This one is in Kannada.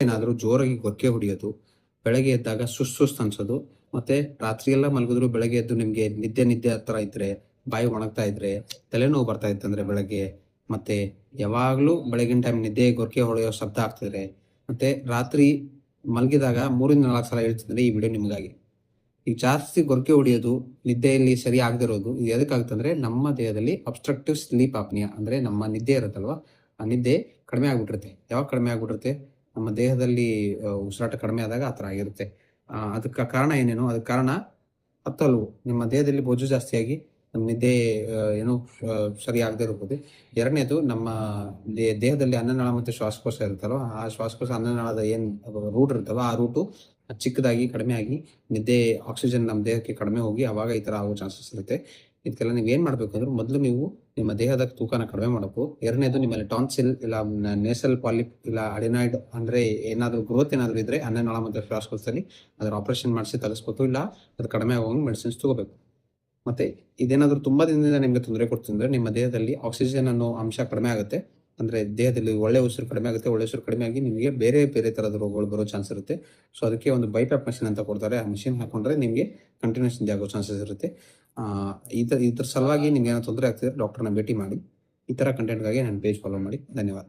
ಏನಾದರೂ ಜೋರಾಗಿ ಗೊರಕೆ ಹೊಡೆಯೋದು, ಬೆಳಗ್ಗೆ ಎದ್ದಾಗ ಸುಸ್ತು ಅನ್ಸೋದು, ಮತ್ತೆ ರಾತ್ರಿ ಎಲ್ಲ ಮಲಗಿದ್ರು ಬೆಳಗ್ಗೆ ಎದ್ದು ನಿಮ್ಗೆ ನಿದ್ದೆ ಹತ್ರ ಇದ್ರೆ, ಬಾಯಿ ಒಣಗ್ತಾ ಇದ್ರೆ, ತಲೆನೋವು ಬರ್ತಾ ಇತ್ತಂದ್ರೆ ಬೆಳಗ್ಗೆ, ಮತ್ತೆ ಯಾವಾಗ್ಲೂ ಬೆಳಗಿನ ಟೈಮ್ ನಿದ್ದೆ ಗೊರಕೆ ಹೊಡೆಯೋ ಶಬ್ದ ಆಗ್ತಿದ್ರೆ, ಮತ್ತೆ ರಾತ್ರಿ ಮಲಗಿದಾಗ 3-4 ಸಲ ಹೇಳ್ತಿದ್ರೆ ಈ ವಿಡಿಯೋ ನಿಮಗಾಗಿ. ಈಗ ಜಾಸ್ತಿ ಗೊರಕೆ ಹೊಡೆಯೋದು, ನಿದ್ದೆಯಲ್ಲಿ ಸರಿ ಆಗದಿರೋದು ಇದು ಎದಕ್ಕಾಗುತ್ತಂದ್ರೆ ನಮ್ಮ ದೇಹದಲ್ಲಿ ಅಬ್ಸ್ಟ್ರಕ್ಟಿವ್ ಸ್ಲೀಪ್ ಆಪ್ನಿಯಾ ಅಂದ್ರೆ ನಮ್ಮ ನಿದ್ದೆ ಇರುತ್ತಲ್ವಾ, ಆ ನಿದ್ದೆ ಕಡಿಮೆ ಆಗ್ಬಿಟ್ಟಿರುತ್ತೆ. ಯಾವಾಗ ಕಡಿಮೆ ಆಗ್ಬಿಟ್ಟಿರುತ್ತೆ? ನಮ್ಮ ದೇಹದಲ್ಲಿ ಉಸಿರಾಟ ಕಡಿಮೆ ಆದಾಗ ಆ ಥರ ಆಗಿರುತ್ತೆ. ಅದಕ್ಕೆ ಕಾರಣ ಏನೇನು? ಅದಕ್ಕೆ ಕಾರಣ ಹತ್ತಲ್ವು. ನಿಮ್ಮ ದೇಹದಲ್ಲಿ ಬೊಜ್ಜು ಜಾಸ್ತಿಯಾಗಿ ನಮ್ಮ ನಿದ್ದೆ ಏನು ಸರಿ ಆಗದೆ ಇರ್ಬೋದು. ಎರಡನೇದು ನಮ್ಮ ದೇಹದಲ್ಲಿ ಅನ್ನನಾಳ ಮತ್ತು ಶ್ವಾಸಕೋಶ ಇರುತ್ತಲ್ವ, ಆ ಶ್ವಾಸಕೋಶ ಅನ್ನನಾಳದ ಏನು ರೂಟ್ ಇರುತ್ತಲ್ವ, ಆ ರೂಟು ಚಿಕ್ಕದಾಗಿ ಕಡಿಮೆ ಆಗಿ ನಿದ್ದೆ ಆಕ್ಸಿಜನ್ ನಮ್ಮ ದೇಹಕ್ಕೆ ಕಡಿಮೆ ಹೋಗಿ ಅವಾಗ ಈ ಥರ ಆಗೋ ಚಾನ್ಸಸ್ ಇರುತ್ತೆ. ಇದಕ್ಕೆಲ್ಲ ನೀವು ಏನು ಮಾಡಬೇಕು ಅಂದ್ರೆ, ಮೊದಲು ನೀವು ನಿಮ್ಮ ದೇಹದ ತೂಕನ ಕಡಿಮೆ ಮಾಡಬೇಕು. ಎರಡನೇದು ನಿಮ್ಮಲ್ಲಿ ಟಾನ್ಸಿಲ್ ಇಲ್ಲ ನೇಸಲ್ ಪಾಲಿಪ್ ಇಲ್ಲ ಅಡಿನಾಯ್ಡ್ ಅಂದರೆ ಏನಾದರೂ ಗ್ರೋತ್ ಏನಾದರೂ ಇದ್ರೆ ಅನ್ನನಾಳ ಮತ್ತು ಶ್ವಾಸಕೋಶದಲ್ಲಿ ಅದರ ಆಪರೇಷನ್ ಮಾಡಿಸಿ ತೆಗೆಸ್ಬೇಕು, ಇಲ್ಲ ಅದು ಕಡಿಮೆ ಆಗೋಂಗೆ ಮೆಡಿಸಿನ್ಸ್ ತಗೋಬೇಕು. ಮತ್ತೆ ಇದೇನಾದರೂ ತುಂಬಾ ದಿನದಿಂದ ನಿಮಗೆ ತೊಂದರೆ ಕೊಡ್ತಿದ್ರೆ ನಿಮ್ಮ ದೇಹದಲ್ಲಿ ಆಕ್ಸಿಜನ್ ಅನ್ನೋ ಅಂಶ ಕಡಿಮೆ ಆಗುತ್ತೆ. ಅಂದ್ರೆ ದೇಹದಲ್ಲಿ ಒಳ್ಳೆ ಉಸಿರು ಕಡಿಮೆ ಆಗುತ್ತೆ. ಒಳ್ಳೆ ಉಸಿರು ಕಡಿಮೆ ಆಗಿ ನಿಮಗೆ ಬೇರೆ ಬೇರೆ ತರದ ರೋಗಗಳು ಬರೋ ಚಾನ್ಸ್ ಇರುತ್ತೆ. ಸೊ ಅದಕ್ಕೆ ಒಂದು ಬೈಪ್ಯಾಪ್ ಮಷಿನ್ ಅಂತ ಕೊಡ್ತಾರೆ. ಆ ಮಷಿನ್ ಹಾಕೊಂಡ್ರೆ ನಿಮಗೆ ಕಂಟಿನ್ಯೂಸ್ ನಿದ್ದೆ ಆಗೋ ಚಾನ್ಸಸ್ ಇರುತ್ತೆ. ಇದ್ರ ಸಲುವಾಗಿ ನಿಮ್ಗೆ ಏನೋ ತೊಂದರೆ ಆಗ್ತಿದ್ರೆ ಡಾಕ್ಟರ್ನ ಭೇಟಿ ಮಾಡಿ. ಈ ತರ ಕಂಟೆಂಟ್ಗಾಗಿ ನನ್ನ ಪೇಜ್ ಫಾಲೋ ಮಾಡಿ. ಧನ್ಯವಾದ.